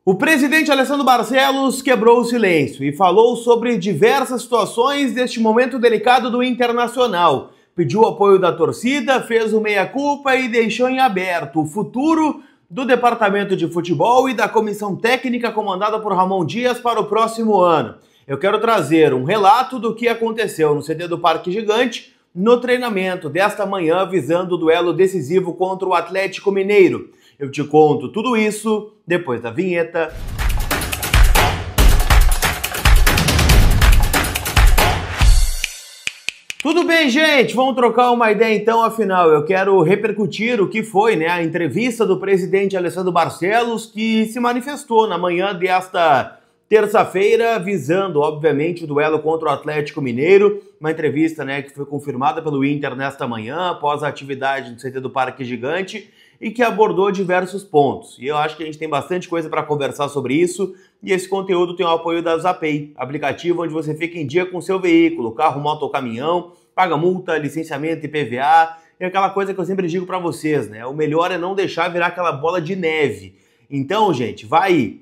O presidente Alessandro Barcelos quebrou o silêncio e falou sobre diversas situações deste momento delicado do Internacional. Pediu apoio da torcida, fez o meia-culpa e deixou em aberto o futuro do departamento de futebol e da comissão técnica comandada por Ramon Dias para o próximo ano. Eu quero trazer um relato do que aconteceu no CT do Parque Gigante no treinamento desta manhã visando o duelo decisivo contra o Atlético Mineiro. Eu te conto tudo isso depois da vinheta. Tudo bem, gente? Vamos trocar uma ideia então, afinal, eu quero repercutir o que foi, a entrevista do presidente Alessandro Barcelos, que se manifestou na manhã desta terça-feira, visando, obviamente, o duelo contra o Atlético Mineiro, uma entrevista, que foi confirmada pelo Inter nesta manhã, após a atividade no CT do Parque Gigante, e que abordou diversos pontos. E eu acho que a gente tem bastante coisa para conversar sobre isso, e esse conteúdo tem o apoio da Zapay, aplicativo onde você fica em dia com o seu veículo, carro, moto ou caminhão, paga multa, licenciamento, IPVA, e aquela coisa que eu sempre digo para vocês, o melhor é não deixar virar aquela bola de neve. Então, gente, vai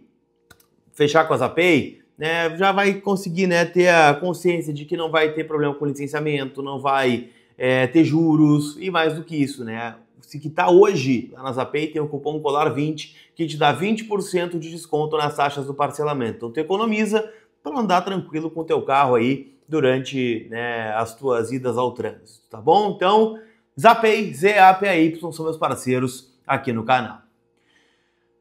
fechar com a Zapay, já vai conseguir ter a consciência de que não vai ter problema com licenciamento, não vai ter juros, e mais do que isso, Se que tá hoje lá na Zapay, tem o cupom COLAR20 que te dá 20% de desconto nas taxas do parcelamento. Então tu economiza para andar tranquilo com o teu carro aí durante as tuas idas ao trânsito, tá bom? Então, Zapay, Z-A-P-A-Y, são meus parceiros aqui no canal.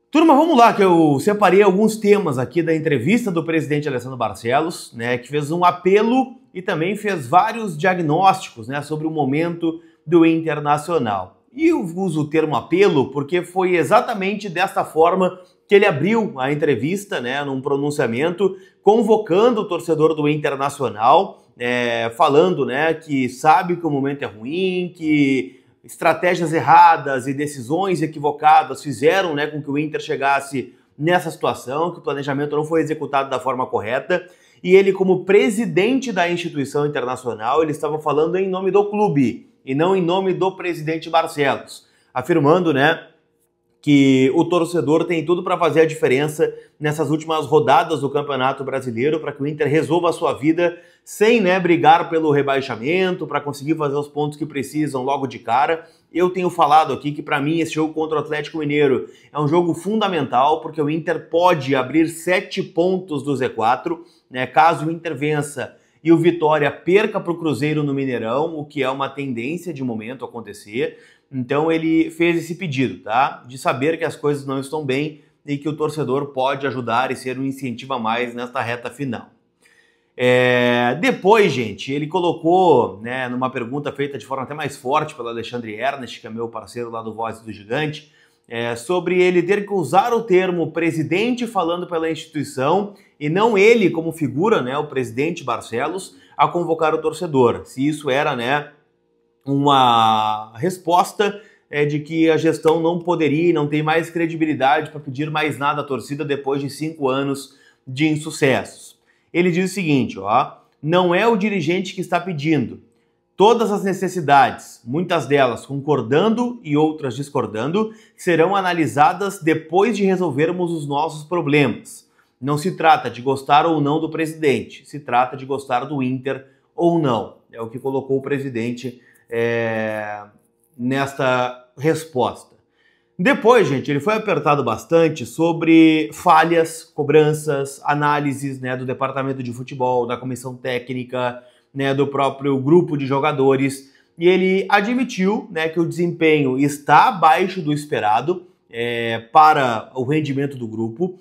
Turma, vamos lá, que eu separei alguns temas aqui da entrevista do presidente Alessandro Barcelos, que fez um apelo e também fez vários diagnósticos, sobre o momento do Internacional. E eu uso o termo apelo porque foi exatamente desta forma que ele abriu a entrevista, num pronunciamento, convocando o torcedor do Internacional, falando, que sabe que o momento é ruim, que estratégias erradas e decisões equivocadas fizeram, com que o Inter chegasse nessa situação, que o planejamento não foi executado da forma correta. E ele, como presidente da instituição internacional, ele estava falando em nome do clube e não em nome do presidente Barcelos, afirmando, que o torcedor tem tudo para fazer a diferença nessas últimas rodadas do Campeonato Brasileiro para que o Inter resolva a sua vida sem, brigar pelo rebaixamento, para conseguir fazer os pontos que precisam logo de cara. Eu tenho falado aqui que para mim esse jogo contra o Atlético Mineiro é um jogo fundamental porque o Inter pode abrir 7 pontos do Z4, caso o Inter vença e o Vitória perca para o Cruzeiro no Mineirão, o que é uma tendência de momento acontecer. Então ele fez esse pedido, de saber que as coisas não estão bem e que o torcedor pode ajudar e ser um incentivo a mais nesta reta final. Depois, gente, ele colocou, numa pergunta feita de forma até mais forte pelo Alexandre Ernest, que é meu parceiro lá do Voz do Gigante, sobre ele ter que usar o termo presidente falando pela instituição e não ele como figura, o presidente Barcelos, a convocar o torcedor. Se isso era, uma resposta de que a gestão não poderia, não tem mais credibilidade para pedir mais nada à torcida depois de 5 anos de insucessos. Ele diz o seguinte, não é o dirigente que está pedindo. Todas as necessidades, muitas delas concordando e outras discordando, serão analisadas depois de resolvermos os nossos problemas. Não se trata de gostar ou não do presidente, se trata de gostar do Inter ou não. É o que colocou o presidente nesta resposta. Depois, gente, ele foi apertado bastante sobre falhas, cobranças, análises do departamento de futebol, da comissão técnica, do próprio grupo de jogadores, e ele admitiu que o desempenho está abaixo do esperado para o rendimento do grupo,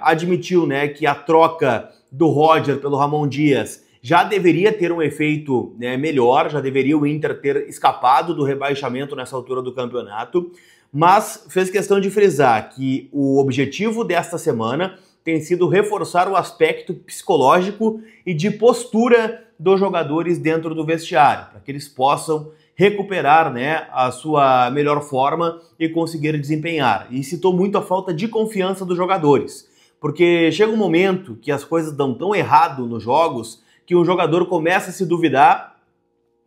admitiu que a troca do Roger pelo Ramon Dias já deveria ter um efeito melhor, já deveria o Inter ter escapado do rebaixamento nessa altura do campeonato, mas fez questão de frisar que o objetivo desta semana tem sido reforçar o aspecto psicológico e de postura dos jogadores dentro do vestiário, para que eles possam recuperar a sua melhor forma e conseguir desempenhar. E citou muito a falta de confiança dos jogadores, porque chega um momento que as coisas dão tão errado nos jogos que um jogador começa a se duvidar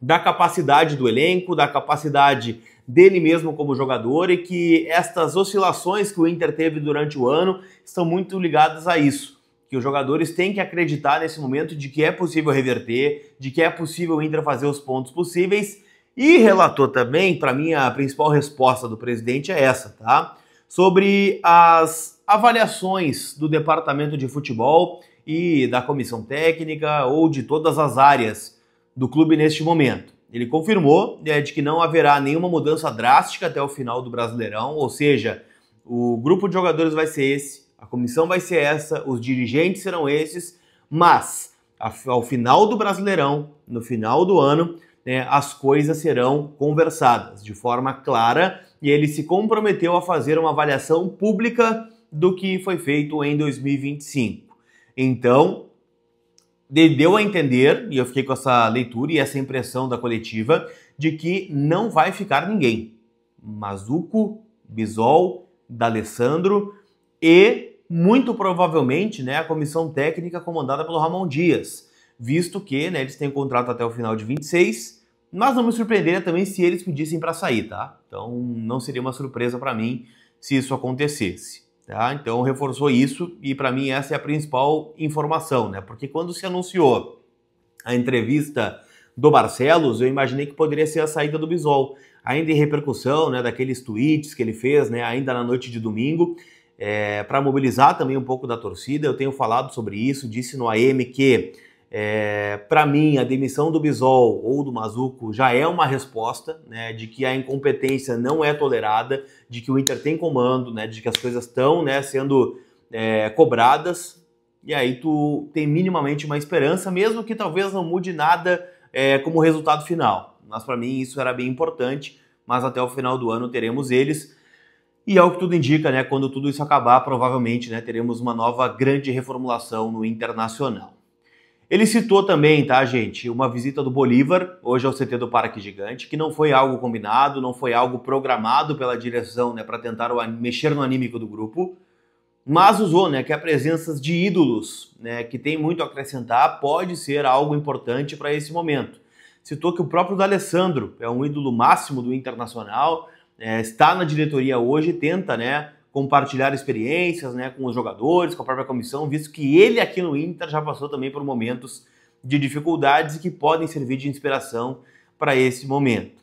da capacidade do elenco, da capacidade dele mesmo como jogador, e que estas oscilações que o Inter teve durante o ano estão muito ligadas a isso, que os jogadores têm que acreditar nesse momento de que é possível reverter, de que é possível o Inter fazer os pontos possíveis. E relatou também, para mim, a principal resposta do presidente é essa, tá? Sobre as avaliações do departamento de futebol e da comissão técnica ou de todas as áreas do clube neste momento. Ele confirmou, né, de que não haverá nenhuma mudança drástica até o final do Brasileirão, ou seja, o grupo de jogadores vai ser esse, a comissão vai ser essa, os dirigentes serão esses, mas ao final do Brasileirão, no final do ano, né, as coisas serão conversadas de forma clara, e ele se comprometeu a fazer uma avaliação pública do que foi feito em 2025. Então, deu a entender, e eu fiquei com essa leitura e essa impressão da coletiva, de que não vai ficar ninguém. Mazuco, Bisol, D'Alessandro e, muito provavelmente, né, a comissão técnica comandada pelo Ramon Dias, visto que, né, eles têm contrato até o final de 26, mas não me surpreenderia também se eles pedissem para sair, tá? Então não seria uma surpresa para mim se isso acontecesse. Tá? Então reforçou isso e para mim essa é a principal informação, né? Porque quando se anunciou a entrevista do Barcelos, eu imaginei que poderia ser a saída do Bisol, ainda em repercussão, né, daqueles tweets que ele fez, né, ainda na noite de domingo, para mobilizar também um pouco da torcida. Eu tenho falado sobre isso, disse no AM que para mim a demissão do Bisol ou do Mazuco já é uma resposta, né, de que a incompetência não é tolerada, de que o Inter tem comando, né, de que as coisas estão, né, sendo cobradas, e aí tu tem minimamente uma esperança, mesmo que talvez não mude nada como resultado final. Mas para mim isso era bem importante, mas até o final do ano teremos eles. E ao que tudo indica, né, quando tudo isso acabar, provavelmente, né, teremos uma nova grande reformulação no Internacional. Ele citou também, tá, gente, uma visita do Bolívar, hoje ao CT do Parque Gigante, que não foi algo combinado, não foi algo programado pela direção, né, para tentar mexer no anímico do grupo, mas usou, né, que a presença de ídolos, né, que tem muito a acrescentar, pode ser algo importante para esse momento. Citou que o próprio D'Alessandro é um ídolo máximo do Internacional, está na diretoria hoje, tenta, né, compartilhar experiências, né, com os jogadores, com a própria comissão, visto que ele aqui no Inter já passou também por momentos de dificuldades e que podem servir de inspiração para esse momento.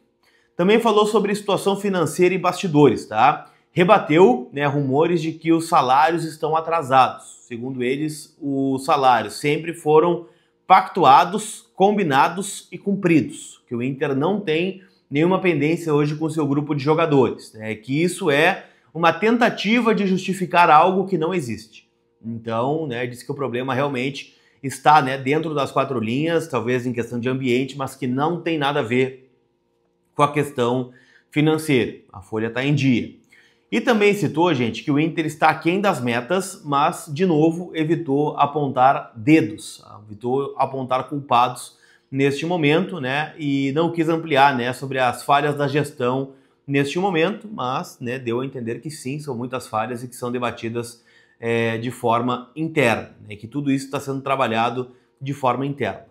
Também falou sobre situação financeira e bastidores, tá? Rebateu, né, rumores de que os salários estão atrasados. Segundo eles, os salários sempre foram pactuados, combinados e cumpridos, que o Inter não tem nenhuma pendência hoje com o seu grupo de jogadores, né, que isso é uma tentativa de justificar algo que não existe. Então, né, disse que o problema realmente está, né, dentro das quatro linhas, talvez em questão de ambiente, mas que não tem nada a ver com a questão financeira. A folha está em dia. E também citou, gente, que o Inter está aquém das metas, mas, de novo, evitou apontar dedos, evitou apontar culpados neste momento, né, e não quis ampliar, né, sobre as falhas da gestão neste momento, mas, né, deu a entender que sim, são muitas falhas e que são debatidas de forma interna, né, que tudo isso está sendo trabalhado de forma interna.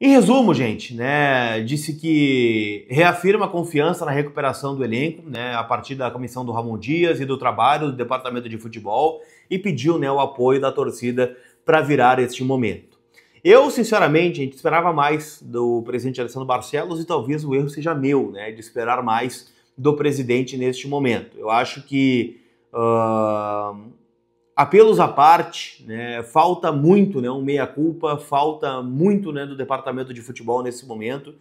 Em resumo, gente, né, disse que reafirma a confiança na recuperação do elenco, né, a partir da comissão do Ramon Dias e do trabalho do departamento de futebol, e pediu, né, o apoio da torcida para virar este momento. Eu, sinceramente, gente, esperava mais do presidente Alessandro Barcelos, e talvez o erro seja meu, né, de esperar mais do presidente neste momento. Eu acho que apelos à parte, né, falta muito, né, um meia-culpa, falta muito, né, do departamento de futebol nesse momento,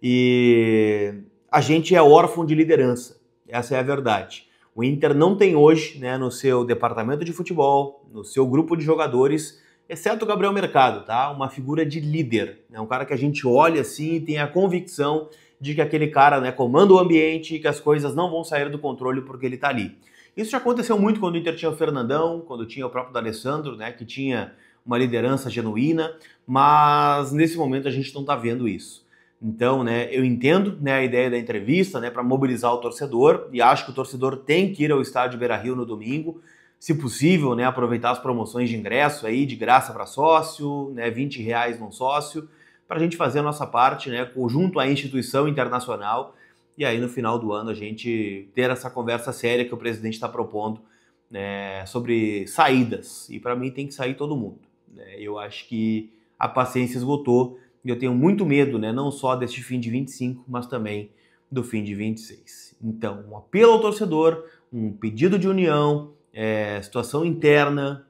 e a gente é órfão de liderança, essa é a verdade. O Inter não tem hoje, né, no seu departamento de futebol, no seu grupo de jogadores, exceto o Gabriel Mercado, tá? Uma figura de líder, né, um cara que a gente olha assim e tem a convicção de que aquele cara, né, comanda o ambiente e que as coisas não vão sair do controle porque ele tá ali. Isso já aconteceu muito quando o Inter tinha o Fernandão, quando tinha o próprio D'Alessandro, né, que tinha uma liderança genuína, mas nesse momento a gente não tá vendo isso. Então, né, eu entendo, né, a ideia da entrevista, né, para mobilizar o torcedor, e acho que o torcedor tem que ir ao estádio Beira-Rio no domingo, se possível, né, aproveitar as promoções de ingresso aí, de graça para sócio, né, R$20 num sócio, para a gente fazer a nossa parte, né, junto à instituição internacional, e aí no final do ano a gente ter essa conversa séria que o presidente está propondo, né, sobre saídas. E para mim tem que sair todo mundo, né? Eu acho que a paciência esgotou e eu tenho muito medo, né, não só deste fim de 25, mas também do fim de 26. Então, um apelo ao torcedor, um pedido de união, situação interna,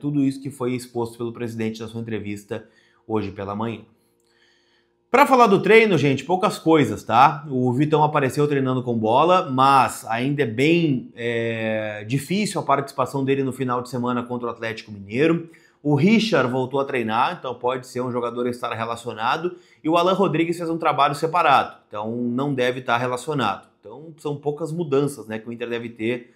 tudo isso que foi exposto pelo presidente na sua entrevista hoje pela manhã. Para falar do treino, gente, poucas coisas, tá? O Vitão apareceu treinando com bola, mas ainda é bem difícil a participação dele no final de semana contra o Atlético Mineiro. O Richard voltou a treinar, então pode ser um jogador a estar relacionado. E o Alan Rodrigues fez um trabalho separado, então não deve estar relacionado. Então são poucas mudanças, né, que o Inter deve ter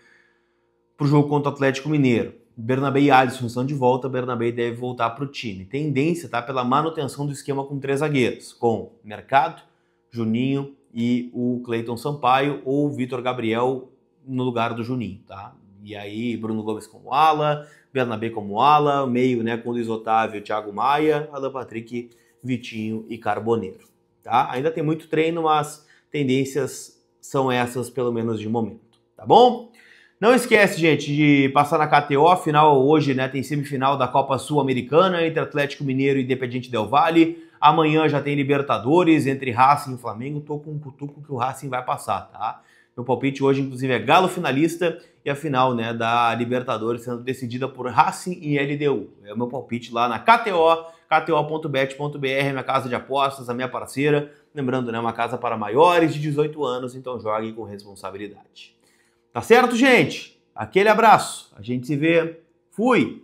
para o jogo contra o Atlético Mineiro. Bernabé e Alisson estão de volta, Bernabé deve voltar para o time. Tendência, tá, pela manutenção do esquema com 3 zagueiros, com Mercado, Juninho e o Cleiton Sampaio ou o Vitor Gabriel no lugar do Juninho, tá? E aí Bruno Gomes como ala, Bernabé como ala, meio, né, com Luiz Otávio, Thiago Maia, Alan Patrick, Vitinho e Carboneiro, tá? Ainda tem muito treino, mas tendências são essas, pelo menos de momento, tá bom? Não esquece, gente, de passar na KTO, afinal hoje, né, tem semifinal da Copa Sul-Americana entre Atlético Mineiro e Independiente Del Valle. Amanhã já tem Libertadores entre Racing e Flamengo. Tô com um cutuco que o Racing vai passar, tá? Meu palpite hoje, inclusive, é Galo finalista e a final, né, da Libertadores sendo decidida por Racing e LDU. É o meu palpite lá na KTO, kto.bet.br, minha casa de apostas, a minha parceira. Lembrando, né, uma casa para maiores de 18 anos, então jogue com responsabilidade. Tá certo, gente? Aquele abraço. A gente se vê. Fui!